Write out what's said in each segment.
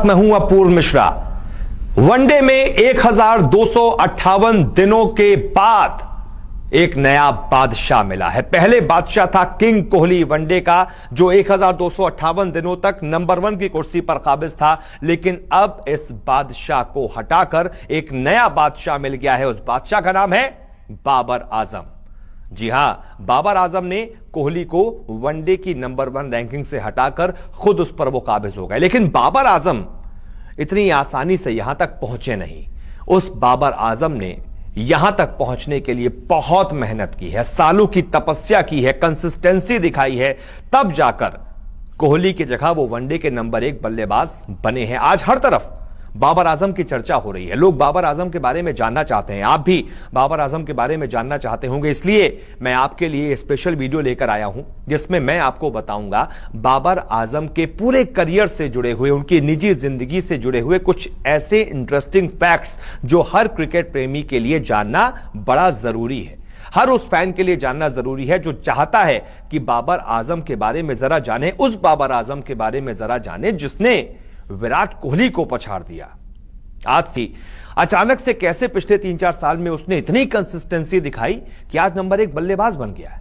मैं हूं अपूर्व मिश्रा। वनडे में 1258 दिनों के बाद एक नया बादशाह मिला है। पहले बादशाह था किंग कोहली वनडे का, जो 1258 दिनों तक नंबर 1 की कुर्सी पर काबिज था। लेकिन अब इस बादशाह को हटाकर एक नया बादशाह मिल गया है। उस बादशाह का नाम है बाबर आजम। जी हां, बाबर आजम ने कोहली को वनडे की नंबर 1 रैंकिंग से हटाकर खुद उस पर वो काबिज हो गए। लेकिन बाबर आजम इतनी आसानी से यहां तक पहुंचे नहीं। उस बाबर आजम ने यहां तक पहुंचने के लिए बहुत मेहनत की है, सालों की तपस्या की है, कंसिस्टेंसी दिखाई है, तब जाकर कोहली की जगह वो वनडे के नंबर 1 बल्लेबाज बने हैं। आज हर तरफ बाबर आजम की चर्चा हो रही है। लोग बाबर आजम के बारे में जानना चाहते हैं। आप भी बाबर आजम के बारे में जानना चाहते होंगे, इसलिए मैं आपके लिए स्पेशल वीडियो लेकर आया हूं, जिसमें मैं आपको बताऊंगा बाबर आजम के पूरे करियर से जुड़े हुए, उनकी निजी जिंदगी से जुड़े हुए कुछ ऐसे इंटरेस्टिंग फैक्ट्स जो हर क्रिकेट प्रेमी के लिए जानना बड़ा जरूरी है। हर उस फैन के लिए जानना जरूरी है जो चाहता है कि बाबर आजम के बारे में जरा जाने, उस बाबर आजम के बारे में जरा जाने जिसने विराट कोहली को पछाड़ दिया। आज से अचानक से कैसे पिछले 3-4 साल में उसने इतनी कंसिस्टेंसी दिखाई कि आज नंबर 1 बल्लेबाज बन गया है।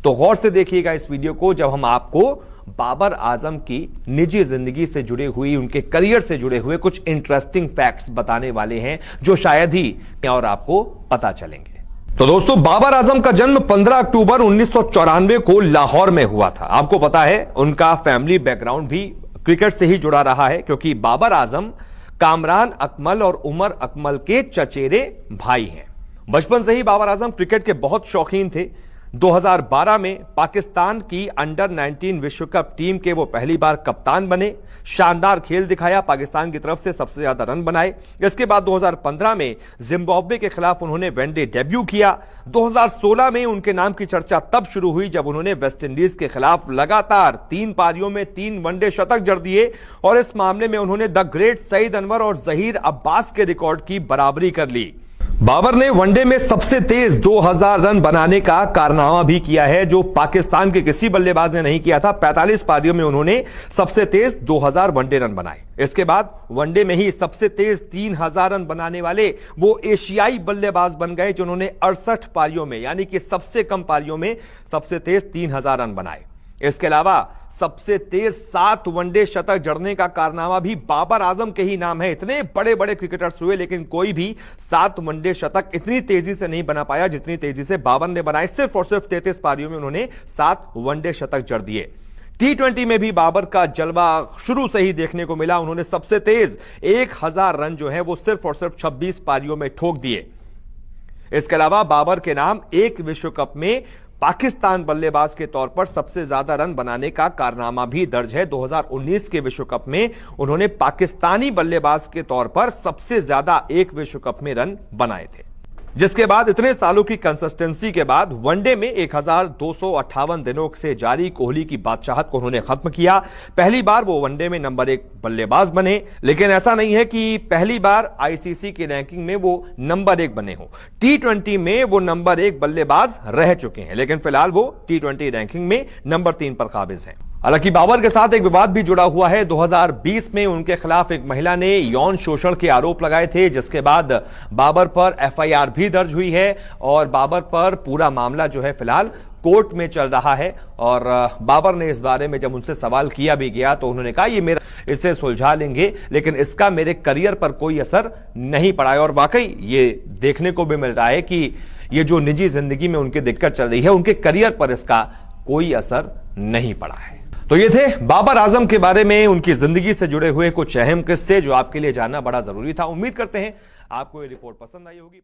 तो गौर से देखिएगा इस वीडियो को, जब हम आपको बाबर आजम की निजी जिंदगी से जुड़े हुई, उनके करियर से जुड़े हुए कुछ इंटरेस्टिंग फैक्ट्स बताने वाले हैं जो शायद ही और आपको पता चलेंगे। तो दोस्तों, बाबर आजम का जन्म 15 अक्टूबर 1994 को लाहौर में हुआ था। आपको पता है उनका फैमिली बैकग्राउंड भी क्रिकेट से ही जुड़ा रहा है, क्योंकि बाबर आजम कामरान अकमल और उमर अकमल के चचेरे भाई हैं। बचपन से ही बाबर आजम क्रिकेट के बहुत शौकीन थे। 2012 में पाकिस्तान की अंडर 19 विश्व कप टीम के वो पहली बार कप्तान बने। शानदार खेल दिखाया, पाकिस्तान की तरफ से सबसे ज्यादा रन बनाए। इसके बाद 2015 में जिम्बाब्वे के खिलाफ उन्होंने वनडे डेब्यू किया। 2016 में उनके नाम की चर्चा तब शुरू हुई जब उन्होंने वेस्टइंडीज के खिलाफ लगातार 3 पारियों में 3 वनडे शतक जड़ दिए और इस मामले में उन्होंने द ग्रेट सईद अनवर और जहीर अब्बास के रिकॉर्ड की बराबरी कर ली। बाबर ने वनडे में सबसे तेज 2000 रन बनाने का कारनामा भी किया है, जो पाकिस्तान के किसी बल्लेबाज ने नहीं किया था। 45 पारियों में उन्होंने सबसे तेज 2000 वनडे रन बनाए। इसके बाद वनडे में ही सबसे तेज 3000 रन बनाने वाले वो एशियाई बल्लेबाज बन गए, जिन्होंने 68 पारियों में, यानी कि सबसे कम पारियों में सबसे तेज 3000 रन बनाए। इसके अलावा सबसे तेज 7 वनडे शतक जड़ने का कारनामा भी बाबर आजम के ही नाम है। इतने बड़े बड़े क्रिकेटर्स हुए, लेकिन कोई भी 7 वनडे शतक इतनी तेजी से नहीं बना पाया जितनी तेजी से बाबर ने बनाए। सिर्फ और सिर्फ 33 पारियों में उन्होंने 7 वनडे शतक जड़ दिए। T20 में भी बाबर का जलवा शुरू से ही देखने को मिला। उन्होंने सबसे तेज 1000 रन जो है वो सिर्फ और सिर्फ 26 पारियों में ठोक दिए। इसके अलावा बाबर के नाम एक विश्व कप में पाकिस्तान बल्लेबाज के तौर पर सबसे ज्यादा रन बनाने का कारनामा भी दर्ज है। 2019 के विश्व कप में उन्होंने पाकिस्तानी बल्लेबाज के तौर पर सबसे ज्यादा एक विश्व कप में रन बनाए थे। जिसके बाद इतने सालों की कंसिस्टेंसी के बाद वनडे में 1258 दिनों से जारी कोहली की बादशाहत को उन्होंने खत्म किया। पहली बार वो वनडे में नंबर 1 बल्लेबाज बने, लेकिन ऐसा नहीं है कि पहली बार आईसीसी की रैंकिंग में वो नंबर 1 बने हो। T20 में वो नंबर 1 बल्लेबाज रह चुके हैं, लेकिन फिलहाल वो T20 रैंकिंग में नंबर 3 पर काबिज हैं। हालांकि बाबर के साथ एक विवाद भी जुड़ा हुआ है। 2020 में उनके खिलाफ एक महिला ने यौन शोषण के आरोप लगाए थे, जिसके बाद बाबर पर एफआईआर भी दर्ज हुई है और बाबर पर पूरा मामला जो है फिलहाल कोर्ट में चल रहा है। और बाबर ने इस बारे में जब उनसे सवाल किया भी गया तो उन्होंने कहा ये मेरा, इसे सुलझा लेंगे, लेकिन इसका मेरे करियर पर कोई असर नहीं पड़ा है। और वाकई ये देखने को भी मिल रहा है कि ये जो निजी जिंदगी में उनकी दिक्कत चल रही है, उनके करियर पर इसका कोई असर नहीं पड़ा है। तो ये थे बाबर आजम के बारे में, उनकी जिंदगी से जुड़े हुए कुछ अहम किस्से जो आपके लिए जानना बड़ा जरूरी था। उम्मीद करते हैं आपको ये रिपोर्ट पसंद आई होगी।